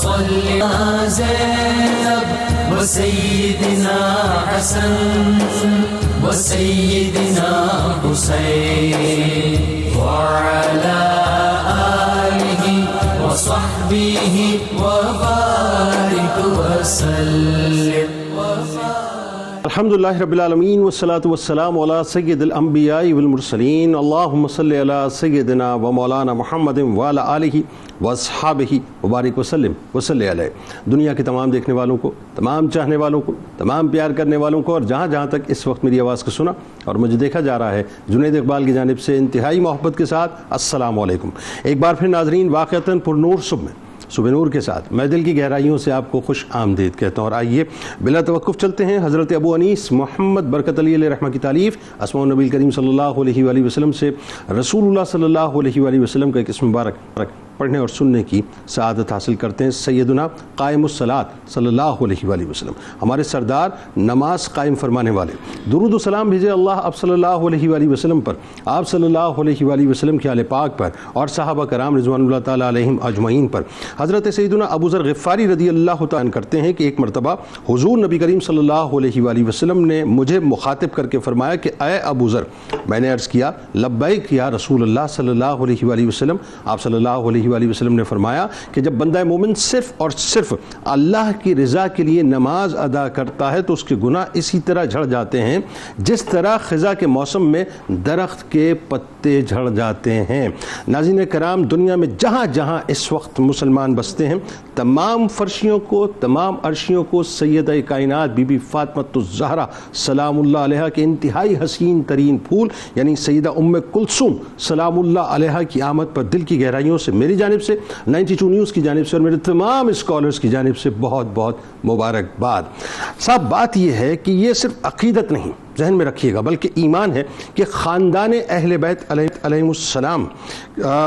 صل على زينب وسيدنا حسن وسيدنا حسين وعلى آله وصحبه وبارك وسلم. الحمدللہ رب العالمین والصلاة والسلام علی سید الانبیاء والمرسلین. اللہم صلی علی سیدنا و مولانا محمد وعلی آلہ واصحابہ وبارک وسلم وصلی علیہ. دنیا کے تمام دیکھنے والوں کو، تمام چاہنے والوں کو، تمام پیار کرنے والوں کو، اور جہاں جہاں تک اس وقت میری آواز کو سنا اور مجھے دیکھا جا رہا ہے، جنید اقبال کی جانب سے انتہائی محبت کے ساتھ السلام علیکم. ایک بار پھر ناظرین، واقعتاً پر نور صبح نور کے ساتھ میں دل کی گہرائیوں سے آپ کو خوش آمدید کہتا ہوں. اور آئیے بلا توقف چلتے ہیں حضرت ابو انیس محمد برکت علی علیہ رحمہ کی تعلیف اسماء النبی کریم صلی اللہ علیہ وآلہ وسلم سے رسول اللہ صلی اللہ علیہ وآلہ وسلم کا ایک اسم مبارک پڑھنے اور سننے کی سعادت حاصل کرتے ہیں. سیدنا قائم الصلاۃ صلی اللہ علیہ وآلہ وسلم، ہمارے سردار، نماز قائم فرمانے والے. درود و سلام بھیجے اللہ آپ صلی اللہ علیہ وآلہ وسلم پر، آپ صلی اللہ علیہ وآلہ وسلم کے آل پاک پر، اور صحابہ کرام رضوان اللہ تعالیٰ علیہم اجمعین پر. حضرت سیدنا ابو ذر غفاری رضی اللہ تعالیٰ کرتے ہیں کہ ایک مرتبہ حضور نبی کریم صلی اللہ علیہ وآلہ وسلم نے مجھے مخاطب کر کے فرمایا کہ اے ابو ذر. میں نے عرض کیا لبیک یا رسول اللہ صلی اللہ علیہ وآلہ وسلم. آپ صلی اللہ علیہ وآلہ وسلم نے فرمایا کہ جب بندہ مومن صرف اور صرف اللہ کی رضا کے لیے نماز ادا کرتا ہے تو اس کے گناہ اسی طرح جھڑ جاتے ہیں جس طرح خزاں کے موسم میں درخت کے پتے جھڑ جاتے ہیں. ناظرین کرام، دنیا میں جہاں جہاں اس وقت مسلمان بستے ہیں، تمام فرشیوں کو، تمام عرشیوں کو سیدہ کائنات بی بی فاطمہ الزہرا سلام اللہ علیہا کے انتہائی حسین ترین پھول یعنی سیدہ ام کلثوم سلام اللہ علیہا کی آمد پر دل کی گہرائیوں سے میری جانب سے، 92 نیوز کی جانب سے اور میرے تمام اسکالرز کی جانب سے بہت بہت مبارکباد. صاحب بات یہ ہے کہ یہ صرف عقیدت نہیں، ذہن میں رکھیے گا، بلکہ ایمان ہے کہ خاندان اہل بیت علیہم السلام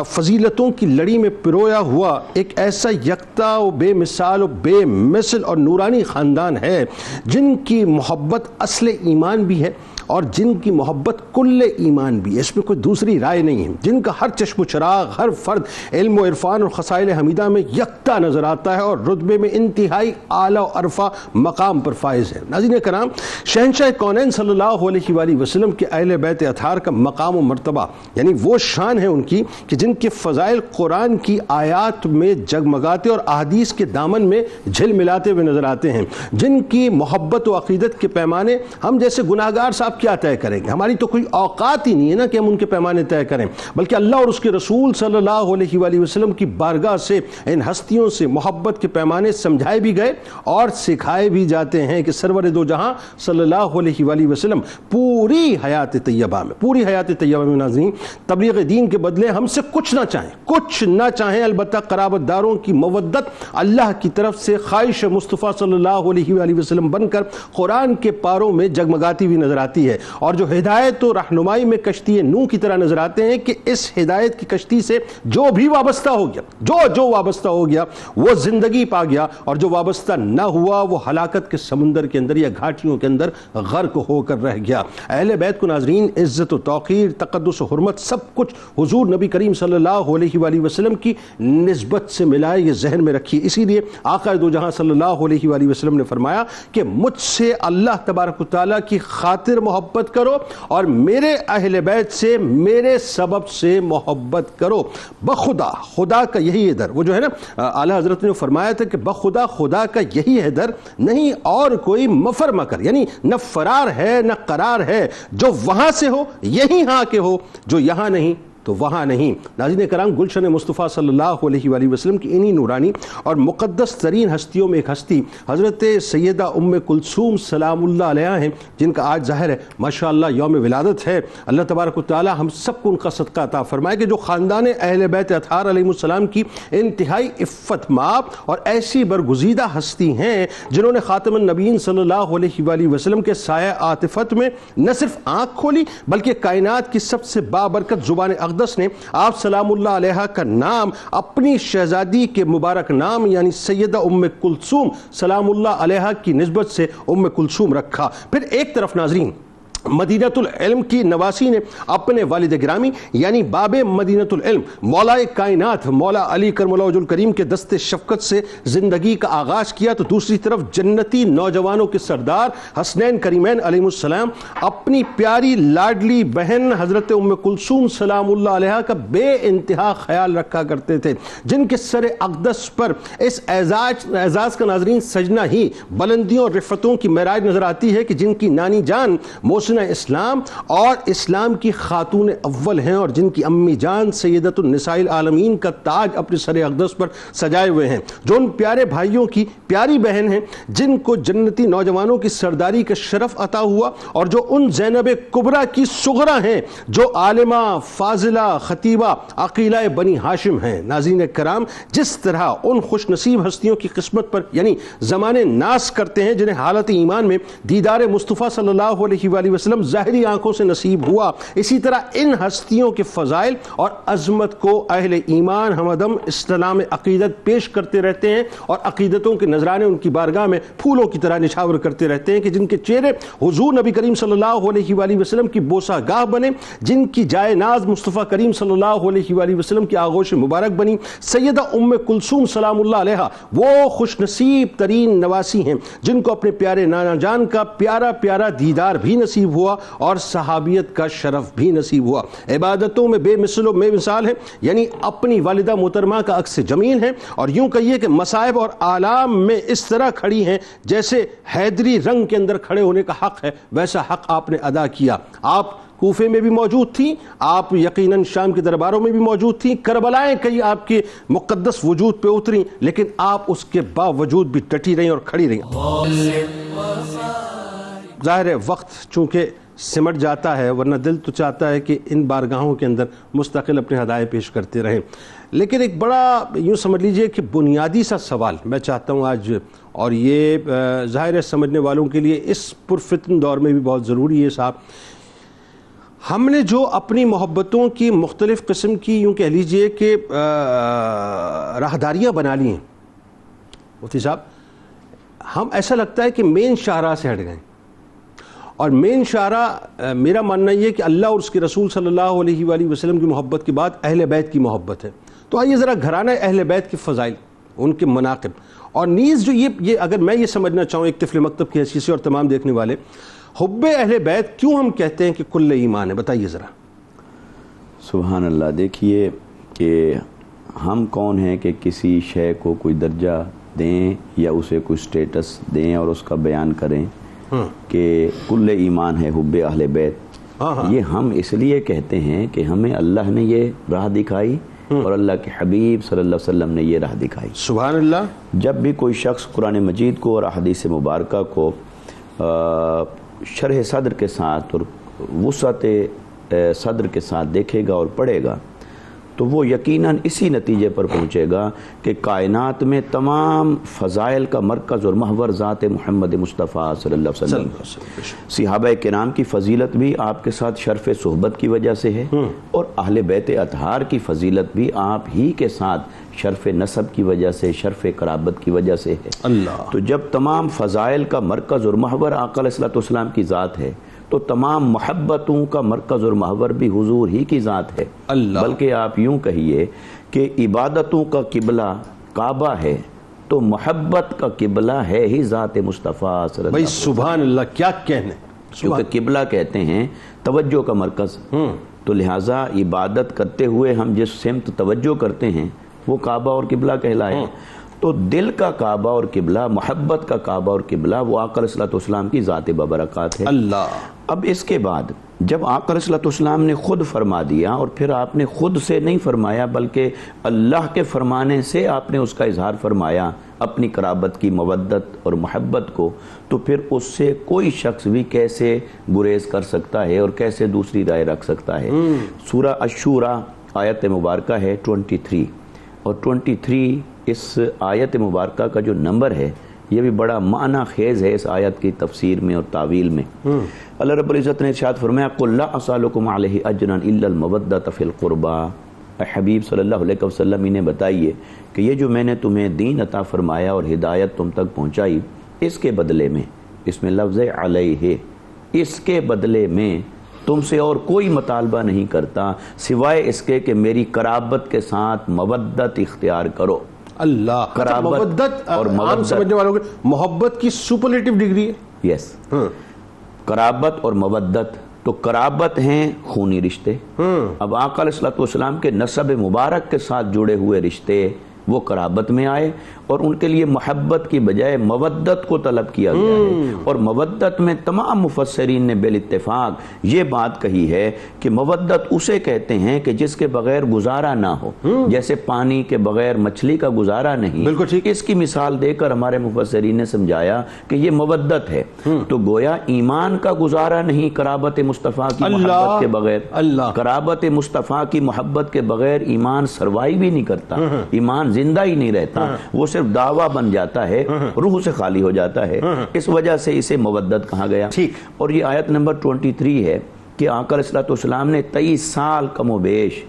فضیلتوں کی لڑی میں پرویا ہوا ایک ایسا یکتا و بے مثال و بے مثل اور نورانی خاندان ہے جن کی محبت اصل ایمان بھی ہے اور جن کی محبت کل ایمان بھی ہے. اس میں کوئی دوسری رائے نہیں ہے. جن کا ہر چشم و چراغ، ہر فرد علم و عرفان اور خصائل حمیدہ میں یکتا نظر آتا ہے اور رتبے میں انتہائی اعلیٰ و عرفہ مقام پر فائز ہے. ناظرین کرام، شہنشاہ کونین صلی اللہ علیہ وآلہ وسلم کے اہل بیت اطہار کا مقام و مرتبہ یعنی وہ شان ہے ان کی کہ جن کے فضائل قرآن کی آیات میں جگمگاتے اور احادیث کے دامن میں جھل ملاتے ہوئے نظر آتے ہیں. جن کی محبت و عقیدت کے پیمانے ہم جیسے گناہگار صاحب کیا طے کریں گے؟ ہماری تو کوئی اوقات ہی نہیں ہے نا کہ ہم ان کے پیمانے طے کریں، بلکہ اللہ اور اس کے رسول صلی اللہ علیہ وآلہ وسلم کی بارگاہ سے ان ہستیوں سے محبت کے پیمانے سمجھائے بھی گئے اور سکھائے بھی جاتے ہیں کہ سرور دو جہاں صلی اللہ علیہ وآلہ وسلم پوری حیات طیبہ میں ناظرین تبلیغ دین کے بدلے ہم سے کچھ نہ چاہیں البتہ قرابت داروں کی مودت اللہ کی طرف سے خواہش مصطفیٰ صلی اللہ علیہ وآلہ وسلم بن کر قرآن کے پاروں میں جگمگاتی ہوئی نظر آتی ہے، اور جو ہدایت و رہنمائی میں کشتی نوح کی طرح نظر آتے ہیں کہ اس ہدایت کی کشتی سے جو بھی وابستہ ہو گیا، جو وابستہ ہو گیا وہ زندگی پا گیا، اور جو وابستہ نہ ہوا وہ ہلاکت کے سمندر کے اندر یا گھاٹیوں کے اندر غرق ہو کر رہ گیا. اہل بیت کو ناظرین عزت و توقیر، تقدس و حرمت سب کچھ حضور نبی کریم صلی اللہ علیہ وآلہ وسلم کی نسبت سے ملا ہے، یہ ذہن میں رکھیے. اسی لیے آقا دو جہاں صلی اللہ علیہ وآلہ وسلم نے فرمایا کہ مجھ سے اللہ تبارک و تعالیٰ کی خاطر محبت کرو اور میرے اہل بیت سے میرے سبب سے محبت کرو. بخدا خدا کا یہی ہے در. وہ جو ہے نا اعلیٰ حضرت نے فرمایا تھا کہ بخدا خدا کا یہی ہے در، نہیں اور کوئی مفر مکر، یعنی نہ فرار ہے نہ قرار ہے. جو وہاں سے ہو یہی ہاں کے ہو، جو یہاں نہیں تو وہاں نہیں. ناظرین کرام، گلشن مصطفیٰ صلی اللہ علیہ وآلہ وسلم کی انہی نورانی اور مقدس ترین ہستیوں میں ایک ہستی حضرت سیدہ ام کلثوم سلام اللہ علیہ ہیں، جن کا آج ظاہر ہے ماشاءاللہ یوم ولادت ہے. اللہ تبارک و تعالی ہم سب کو ان کا صدقہ عطا فرمائے کہ جو خاندان اہل بیت اطہار علیہ السلام کی انتہائی عفت مآب اور ایسی برگزیدہ ہستی ہیں جنہوں نے خاتم النبیین صلی اللہ علیہ وآلہ وسلم کے سایہ عاطفت میں نہ صرف آنکھ کھولی بلکہ کائنات کی سب سے بابرکت زبان اقدس نے آپ سلام اللہ علیہ کا نام اپنی شہزادی کے مبارک نام یعنی سیدہ ام کلثوم سلام اللہ علیہ کی نسبت سے ام کلثوم رکھا. پھر ایک طرف ناظرین مدینۃ العلم کی نواسی نے اپنے والد گرامی یعنی باب مدینۃ العلم مولا کائنات مولا علی کرم اللہ وجہ الکریم کے دست شفقت سے زندگی کا آغاز کیا، تو دوسری طرف جنتی نوجوانوں کے سردار حسنین کریمین علیہ السلام اپنی پیاری لاڈلی بہن حضرت ام کلثوم سلام اللہ علیہ کا بے انتہا خیال رکھا کرتے تھے، جن کے سر اقدس پر اس اعزاز کا ناظرین سجنا ہی بلندیوں اور رفتوں کی معراج نظر آتی ہے کہ جن کی نانی جان محسن اسلام اور اسلام کی خاتون اول ہیں، اور جن کی امی جان سیدۃ النساء العالمین کا تاج اپنے سر اقدس پر سجائے ہوئے ہیں، جو ان پیارے بھائیوں کی پیاری بہن ہیں، جن کو جنتی نوجوانوں کی سرداری کا شرف عطا ہوا، اور جو ان زینب کبریٰ کی صغریٰ ہیں جو عالمہ فاضلہ خطیبہ عقیلہ بنی ہاشم ہیں۔ ناظرین کرام، جس طرح ان خوش نصیب ہستیوں کی قسمت پر یعنی زمانے ناز کرتے ہیں جنہیں حالت ایمان میں دیدار مصطفیٰ صلی اللہ علیہ وآلہ وسلم ظاہری آنکھوں سے نصیب ہوا، اسی طرح ان ہستیوں کے فضائل اور عظمت کو اہل ایمان ہمدم اسلام عقیدت پیش کرتے رہتے ہیں، اور عقیدتوں کے نذرانے ان کی بارگاہ میں پھولوں کی طرح نچھاور کرتے رہتے ہیں کہ جن کے چہرے حضور نبی کریم صلی اللہ علیہ وآلہ وسلم کی بوسہ گاہ بنے، جن کی جائے ناز مصطفیٰ کریم صلی اللہ علیہ وآلہ وسلم کی آغوش مبارک بنی، سیدہ ام کلثوم سلام اللہ علیہ وہ خوش نصیب ترین نواسی ہیں جن کو اپنے پیارے نانا جان کا پیارا پیارا دیدار بھی نصیب ہوا اور صحابیت کا شرف بھی نصیب ہوا۔ عبادتوں میں بے مثل و بے مثال ہے، یعنی اپنی والدہ محترمہ کا عکس جمیل ہے، اور یوں کہیے کہ مصائب اور آلام میں اس طرح کھڑی ہیں جیسے حیدری رنگ کے اندر کھڑے ہونے کا حق ہے، ویسا حق آپ نے ادا کیا۔ آپ کوفے میں بھی موجود تھیں، آپ یقیناً شام کے درباروں میں بھی موجود تھیں، کربلائیں کئی آپ کے مقدس وجود پہ اتریں، لیکن آپ اس کے باوجود بھی ڈٹی رہیں اور کھڑی رہیں۔ ظاہر ہے وقت چونکہ سمٹ جاتا ہے، ورنہ دل تو چاہتا ہے کہ ان بارگاہوں کے اندر مستقل اپنے ہدایے پیش کرتے رہیں، لیکن ایک بڑا یوں سمجھ لیجئے کہ بنیادی سا سوال میں چاہتا ہوں آج، اور یہ ظاہر ہے سمجھنے والوں کے لیے اس پرفتن دور میں بھی بہت ضروری ہے صاحب، ہم نے جو اپنی محبتوں کی مختلف قسم کی یوں کہہ لیجئے کہ راہداریاں بنا لی ہیں مفتی صاحب، ہم ایسا لگتا ہے کہ مین شاہراہ سے ہٹ گئے، اور مین شاہراہ میرا ماننا یہ کہ اللہ اور اس کے رسول صلی اللہ علیہ وآلہ وسلم کی محبت کے بعد اہل بیت کی محبت ہے۔ تو آئیے ذرا گھرانہ اہل بیت کے فضائل، ان کے مناقب، اور نیز جو یہ اگر میں یہ سمجھنا چاہوں ایک طفل مکتب کی حیثیت سے اور تمام دیکھنے والے، حب اہل بیت کیوں ہم کہتے ہیں کہ کل ایمان ہے، بتائیے ذرا۔ سبحان اللہ، دیکھیے کہ ہم کون ہیں کہ کسی شے کو کوئی درجہ دیں یا اسے کوئی سٹیٹس دیں اور اس کا بیان کریں کہ کل ایمان ہے حب اہل بیت۔ یہ ہم اس لیے کہتے ہیں کہ ہمیں اللہ نے یہ راہ دکھائی اور اللہ کے حبیب صلی اللہ علیہ وسلم نے یہ راہ دکھائی۔ سبحان اللہ۔ جب بھی کوئی شخص قرآن مجید کو اور احادیث مبارکہ کو شرح صدر کے ساتھ اور وسعت صدر کے ساتھ دیکھے گا اور پڑھے گا تو وہ یقیناً اسی نتیجے پر پہنچے گا کہ کائنات میں تمام فضائل کا مرکز اور محور ذات محمد مصطفیٰ صلی اللہ علیہ وسلم۔ صحابہ کرام کی فضیلت بھی آپ کے ساتھ شرف صحبت کی وجہ سے ہے، اور اہل بیت اطہار کی فضیلت بھی آپ ہی کے ساتھ شرف نسب کی وجہ سے، شرف قرابت کی وجہ سے ہے۔ اللہ، تو جب تمام فضائل کا مرکز اور محور آقا علیہ السلام کی ذات ہے تو تمام محبتوں کا مرکز اور محور بھی حضور ہی کی ذات ہے۔ اللہ، بلکہ آپ یوں کہیے کہ عبادتوں کا قبلہ کعبہ ہے تو محبت کا قبلہ ہے ہی ذات مصطفیٰ صلی اللہ علیہ وسلم۔ سبحان اللہ، کیا کہنے، کیونکہ قبلہ کہتے ہیں توجہ کا مرکز، تو لہٰذا عبادت کرتے ہوئے ہم جس سمت توجہ کرتے ہیں وہ کعبہ اور قبلہ کہلائے۔ تو دل کا کعبہ اور قبلہ، محبت کا کعبہ اور قبلہ وہ آقا علیہ السلام کی ذات ببرکات ہے۔ اللہ، اب اس کے بعد جب آقا علیہ السلام نے خود فرما دیا، اور پھر آپ نے خود سے نہیں فرمایا بلکہ اللہ کے فرمانے سے آپ نے اس کا اظہار فرمایا اپنی قرابت کی مودت اور محبت کو، تو پھر اس سے کوئی شخص بھی کیسے گریز کر سکتا ہے اور کیسے دوسری رائے رکھ سکتا ہے۔ سورہ الشورى آیت مبارکہ ہے 23، اور 23 اس آیت مبارکہ کا جو نمبر ہے یہ بھی بڑا معنی خیز ہے اس آیت کی تفسیر میں اور تعویل میں۔ اللہ رب العزت نے ارشاد فرمایا قُلْ لَا أَسْأَلُكُمْ عَلَيْهِ أَجْرًا إِلَّا الْمَوَدَّةَ فِي الْقُرْبَى، اے حبیب صلی اللہ علیہ وسلم انہیں بتائیے کہ یہ جو میں نے تمہیں دین عطا فرمایا اور ہدایت تم تک پہنچائی، اس کے بدلے میں، اس میں لفظ علیہ اس کے بدلے میں تم سے اور کوئی مطالبہ نہیں کرتا سوائے اس کے کہ میری قرابت کے ساتھ مودت اختیار کرو. اللہ. قرابت مودت اور عام مودت. سمجھنے والوں کے محبت کی سپرلیٹو ڈگری ہے. یس. قرابت اور مودت. تو قرابت ہیں خونی رشتے. اب آقا علیہ الصلوۃ والسلام کے نسب مبارک کے ساتھ جڑے ہوئے رشتے وہ قرابت میں آئے اور ان کے لیے محبت کی بجائے مودت کو طلب کیا گیا ہے. اور مودت میں تمام مفسرین نے بالاتفاق یہ بات کہی ہے کہ مودت اسے کہتے ہیں کہ جس کے بغیر گزارا نہ ہو. جیسے پانی کے بغیر مچھلی کا گزارا نہیں. بالکل ٹھیک. اس کی مثال دے کر ہمارے مفسرین نے سمجھایا کہ یہ مودت ہے. تو گویا ایمان کا گزارا نہیں قرابت مصطفیٰ کی محبت کے بغیر. قرابت مصطفیٰ کی محبت کے بغیر ایمان سروائیو بھی نہیں کرتا. ایمان زندہ ہی نہیں رہتا. وہ صرف دعویٰ بن جاتا ہے, روح سے خالی ہو جاتا ہے. اس وجہ سے اسے مودت کہا گیا. اور یہ آیت نمبر 23 ہے کہ آقا علیہ الصلوۃ والسلام نے 23 سال کم و بیش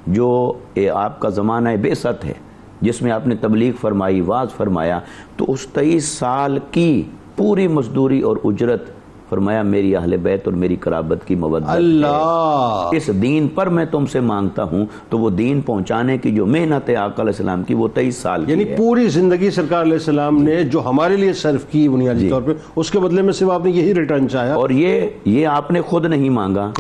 جو آپ کا زمانہ بعثت ہے جس میں آپ نے تبلیغ فرمائی, واعظ فرمایا, تو اس 23 سال کی پوری مزدوری اور اجرت فرمایا میری اہل بیت اور میری قرابت کی مودت ہے. اس دین پر میں تم سے مانگتا ہوں. تو وہ دین پہنچانے کی جو محنت ہے آقا علیہ السلام کی وہ 23 سال کی یعنی ہے. پوری زندگی سرکار علیہ السلام نے جو ہمارے لیے صرف کی بنیادی طور پہ, اس کے بدلے میں صرف آپ نے یہی ریٹرن چاہا. اور یہ آپ نے خود نہیں مانگا.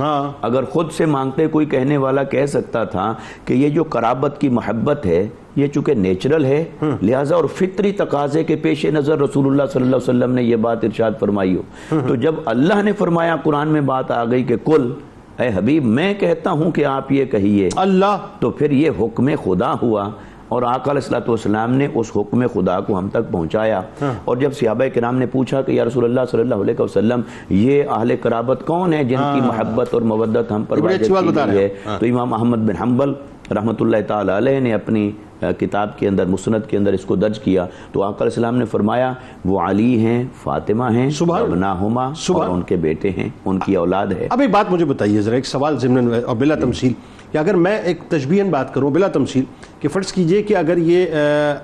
اگر خود سے مانگتے کوئی کہنے والا کہہ سکتا تھا کہ یہ جو قرابت کی محبت ہے یہ چونکہ نیچرل ہے لہٰذا اور فطری تقاضے کے پیش نظر رسول اللہ صلی اللہ علیہ وسلم نے یہ بات ارشاد فرمائی ہو. تو جب اللہ نے فرمایا قرآن میں بات آ گئی کہ کل اے حبیب میں کہتا ہوں کہ آپ یہ کہیے اللہ, تو پھر یہ حکم خدا ہوا اور آقا علیہ الصلوۃ والسلام نے اس حکم خدا کو ہم تک پہنچایا. اور جب صحابہ کرام نے پوچھا کہ یا رسول اللہ صلی اللہ علیہ وسلم یہ اہل قرابت کون ہے جن کی محبت اور مودت ہم پر واجب کی گئی ہے, تو امام احمد بن حنبل رحمۃ اللہ تعالی علیہ نے اپنی کتاب کے اندر مسند کے اندر اس کو درج کیا. تو آقا علیہ السلام نے فرمایا وہ علی ہیں, فاطمہ ہیں, ابناہما, اور ان کے بیٹے ہیں, ان کی اولاد ہے. اب ایک بات مجھے بتائیے ذرا, ایک سوال ضمن اور بلا تمثیل, کہ اگر میں ایک تشبیہاً بات کروں بلا تمثیل, کہ فرض کیجئے کہ اگر یہ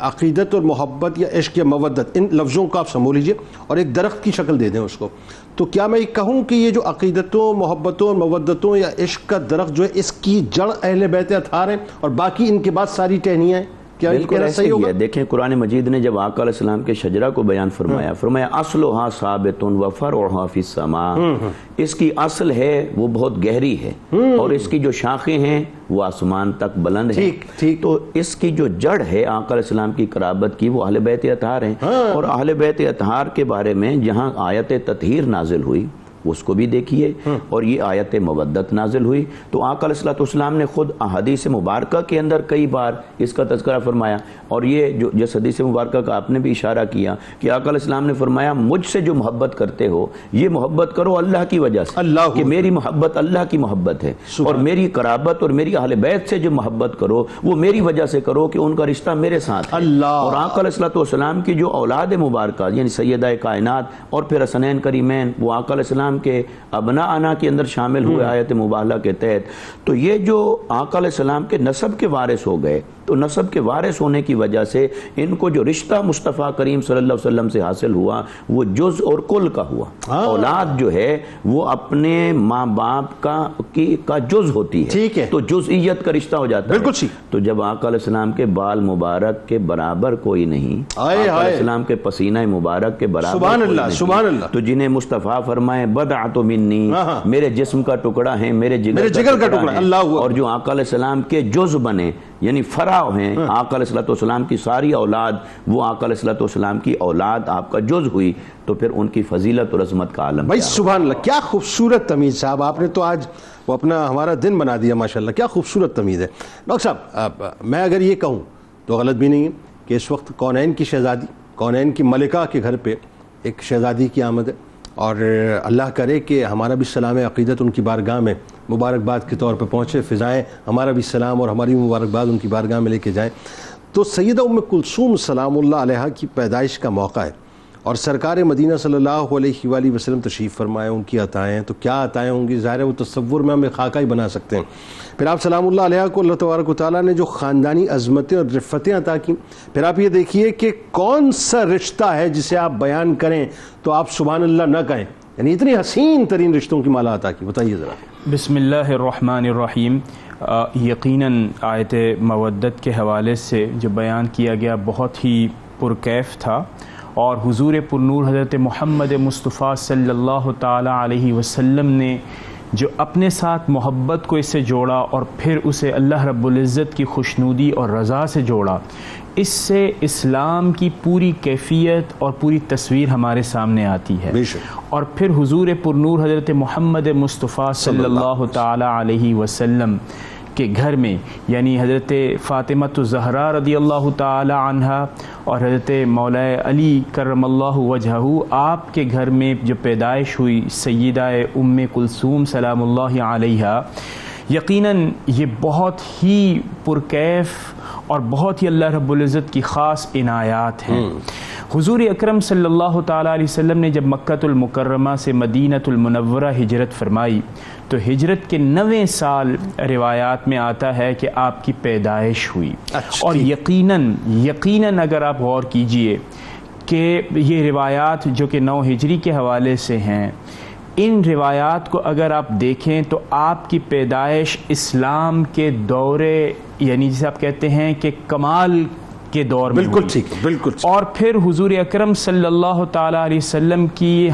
عقیدت اور محبت یا عشق یا مودت ان لفظوں کو آپ سمجھ لیجئے اور ایک درخت کی شکل دے دیں اس کو, تو کیا میں یہ کہوں کہ یہ جو عقیدتوں, محبتوں اور مودتوں یا عشق کا درخت جو ہے اس کی جڑ اہل بیت اطہار ہیں اور باقی ان کے بعد ساری ٹہنیاں ہیں؟ کیا یہ کہنا صحیح ہوگا؟ دیکھیں قرآن مجید نے جب آقا علیہ السلام کے شجرہ کو بیان فرمایا, فرمایا اصلھا ثابت و فرعھا فی السماء. اس کی اصل ہے وہ بہت گہری ہے اور اس کی جو شاخیں ہیں وہ آسمان تک بلند ہیں. تو اس کی جو جڑ ہے آقا علیہ السلام کی قرابت کی وہ اہل بیت اطہار ہیں. اور اہل بیت اطہار کے بارے میں جہاں آیت تطہیر نازل ہوئی اس کو بھی دیکھیے, اور یہ آیت مودت نازل ہوئی. تو آقا علیہ السلام نے خود احادیث مبارکہ کے اندر کئی بار اس کا تذکرہ فرمایا. اور یہ جو جس حدیث مبارکہ کا آپ نے بھی اشارہ کیا کہ آقا علیہ السلام نے فرمایا مجھ سے جو محبت کرتے ہو یہ محبت کرو اللہ کی وجہ سے, کہ میری محبت اللہ کی محبت ہے. اور میری قرابت اور میری اہل بیت سے جو محبت کرو وہ میری وجہ سے کرو کہ ان کا رشتہ میرے ساتھ ہے. اور آقا علیہ السلام کی جو اولاد مبارکہ یعنی سیدہ کائنات اور پھر حسنین کریمین وہ آقا علیہ السلام کے ابناء کے اندر شامل ہوئے آیت مباہلہ کے تحت. تو یہ جو آقا علیہ السلام کے نسب کے وارث ہو گئے, تو نسب کے وارث ہونے کی وجہ سے ان کو جو رشتہ مصطفیٰ کریم صلی اللہ علیہ وسلم سے حاصل ہوا وہ جز اور کل کا ہوا. اولاد جو ہے وہ اپنے ماں باپ کا جز ہوتی ہے, تو جزئیت کا رشتہ ہو جاتا ہے. تو جب آقا علیہ السلام کے بال مبارک کے برابر کوئی نہیں, آقا علیہ السلام کے پسینہ مبارک کے برابر کوئی نہیں, تو جنہیں مصطفیٰ فرمائے بدعت منی, میرے جسم کا ٹکڑا ہے, میرے جگر کا ٹکڑا ہے, اور جو آقا علیہ السلام کے جز بنے یعنی فرع ہیں, آقا علیہ السلام کی ساری اولاد وہ آقا علیہ السلام کی اولاد آپ کا جز ہوئی, تو پھر ان کی فضیلت اور عظمت کا عالم. بھائی سبحان اللہ, کیا خوبصورت تمیز صاحب, آپ نے تو آج وہ اپنا ہمارا دن بنا دیا ماشاءاللہ, کیا خوبصورت تمیز ہے. ڈاکٹر صاحب میں اگر یہ کہوں تو غلط بھی نہیں ہے کہ اس وقت کونین کی شہزادی, کونین کی ملکہ کے گھر پہ ایک شہزادی کی آمد ہے, اور اللہ کرے کہ ہمارا بھی سلام عقیدت ان کی بارگاہ میں مبارکباد کے طور پہ پہنچے, فضائیں ہمارا بھی سلام اور ہماری مبارکباد ان کی بارگاہ میں لے کے جائیں. تو سیدہ ام کلثوم سلام اللہ علیہا کی پیدائش کا موقع ہے اور سرکار مدینہ صلی اللہ علیہ وآلہ وسلم تشریف فرمائے, ان کی عطائیں, تو کیا عطائیں ہوں گی, ظاہر ہے وہ تصور میں ہم ایک خاکہ ہی بنا سکتے ہیں. پھر آپ سلام اللہ علیہ کو اللہ تبارک و تعالیٰ نے جو خاندانی عظمتیں اور رفتیں عطا کی, پھر آپ یہ دیکھیے کہ کون سا رشتہ ہے جسے آپ بیان کریں تو آپ سبحان اللہ نہ کہیں, یعنی اتنی حسین ترین رشتوں کی مالا عطا کی. بتائیے ذرا. بسم اللہ الرحمن الرحیم. یقیناً آیت مودت کے حوالے سے جو بیان کیا گیا بہت ہی پرکیف تھا، اور حضور پرنور حضرت محمد مصطفیٰ صلی اللہ تعالی علیہ وسلم نے جو اپنے ساتھ محبت کو اس سے جوڑا اور پھر اسے اللہ رب العزت کی خوشنودی اور رضا سے جوڑا، اس سے اسلام کی پوری کیفیت اور پوری تصویر ہمارے سامنے آتی ہے. اور پھر حضور پرنور حضرت محمد مصطفیٰ صلی اللہ تعالی علیہ وسلم کے گھر میں، یعنی حضرت فاطمہ الزہرا رضی اللہ تعالی عنہا اور حضرت مولا علی کرم اللہ وجہہ، آپ کے گھر میں جو پیدائش ہوئی سیدہ ام کلثوم سلام اللہ علیہا، یقیناً یہ بہت ہی پرکیف اور بہت ہی اللہ رب العزت کی خاص عنایات ہیں. حضور اکرم صلی اللہ تعالیٰ علیہ وسلم نے جب مکہ المکرمہ سے مدینہ المنورہ ہجرت فرمائی تو ہجرت کے 9 سال روایات میں آتا ہے کہ آپ کی پیدائش ہوئی. اور یقیناً اگر آپ غور کیجئے کہ یہ روایات جو کہ 9 ہجری کے حوالے سے ہیں، ان روایات کو اگر آپ دیکھیں تو آپ کی پیدائش اسلام کے دورے، یعنی جسے آپ کہتے ہیں کہ کمال کے دور میں بالکل ٹھیک، بالکل. اور پھر حضور اکرم صلی اللہ تعالی علیہ وسلم کی